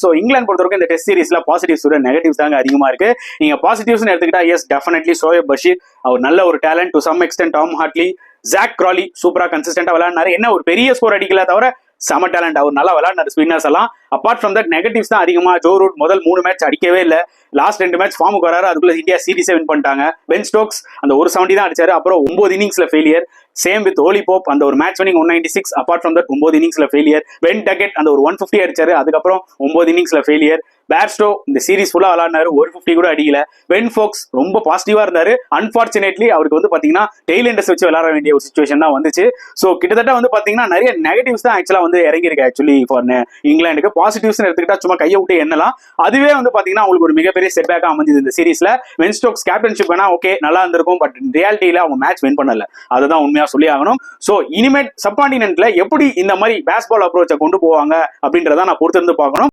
So England பொறுத்தவரைக்கும் இந்த test சீரீஸ்ல பாசிட்டிவ்ஸ் விட நெகட்டிவ்ஸ் தாங்க அதிகமா இருக்கு. நீங்க பாசிட்டிவ்ஸ் எடுத்துக்கிட்டா எஸ் டெஃபினெட்லி ஷோயப் பஷீர் அவர் நல்ல ஒரு talent, to some extent Tom Hartley, Zak Crawley சூப்பரா கன்சிஸ்டன்டா விளையாடினாரு. என்ன ஒரு பெரிய ஸ்கோர் அடிக்கல தவிர செம டேலண்ட், அவர் நல்லா விளையாடினாரு ஸ்பின்னர்ஸ் எல்லாம். அப்பார்ட் ஃப்ரம் தட் நெகட்டிவ்ஸ் தான் அதிகமா. ஜோ ரூட் முதல் 3 மேட்ச் அடிக்கவே இல்லை, லாஸ்ட் 2 மேட்ச் ஃபார்முக்கு வராரு, அதுக்குள்ள இந்தியா சீரீஸே வின் பண்ணிட்டாங்க. பென் ஸ்டோக்ஸ் அந்த ஒரு 70 தான் அடிச்சாரு, அப்புறம் 9 இன்னிங்ஸ்ல failure. Same with Ollie Pope அந்த ஒரு match winning 196, apart from that 9 இன்னிங்ஸ்ல ஃபெயிலியர். பென் டக்கெட் அந்த ஒரு 150 அடிச்சாரு, அதுக்கப்புறம் 9 இன்னிங்ஸ்ல ஃபெயிலியர். பேர்ஸ்டோ இந்த சீரீஸ் ஃபுல்லா விளையாடினாரு, 150 கூட அடிக்கல. பென் ஃபோக்ஸ் ரொம்ப பாசிட்டிவா இருந்தாரு. அன்பார்ச்சுனேட்லி அவருக்கு வந்து பாத்தீங்கன்னா டெய்ல் எண்டர்ஸ் வச்சு விளையாட வேண்டிய ஒரு சிச்சுவேஷன் தான் வந்துச்சு. ஸோ கிட்டத்தட்ட வந்து பாத்தீங்கன்னா நிறைய நெகட்டிவ்ஸ் தான் ஆக்சுவலா வந்து இறங்கியிருக்கு ஆக்சுவலி ஃபார் இங்கிலாந்துக்கு. பாசிட்டிவ்ஸ் எடுத்துக்கிட்டா சும்மா கையை விட்டு எண்ணலாம். அதுவே வந்து பாத்தீங்கன்னா உங்களுக்கு ஒரு மிகப்பெரிய செட் பேக்கா அமைஞ்சது இந்த சீரீஸ்ல. பென் ஸ்டோக்ஸ் கேப்டன்ஷிப் வேணா ஓகே நல்லா இருந்திருக்கும், பட் ரியாலிட்டியில அவங்க மேட்ச் வின் பண்ணல, அதுதான் உண்மையா சொல்லி ஆகணும். ஸோ இனிமேட் சப்கான்டினென்ட்ல எப்படி இந்த மாதிரி பேஸ்பால் அப்ரோச்சை கொண்டு போவாங்க அப்படின்றத நான் பொறுத்திருந்து பார்க்கணும்.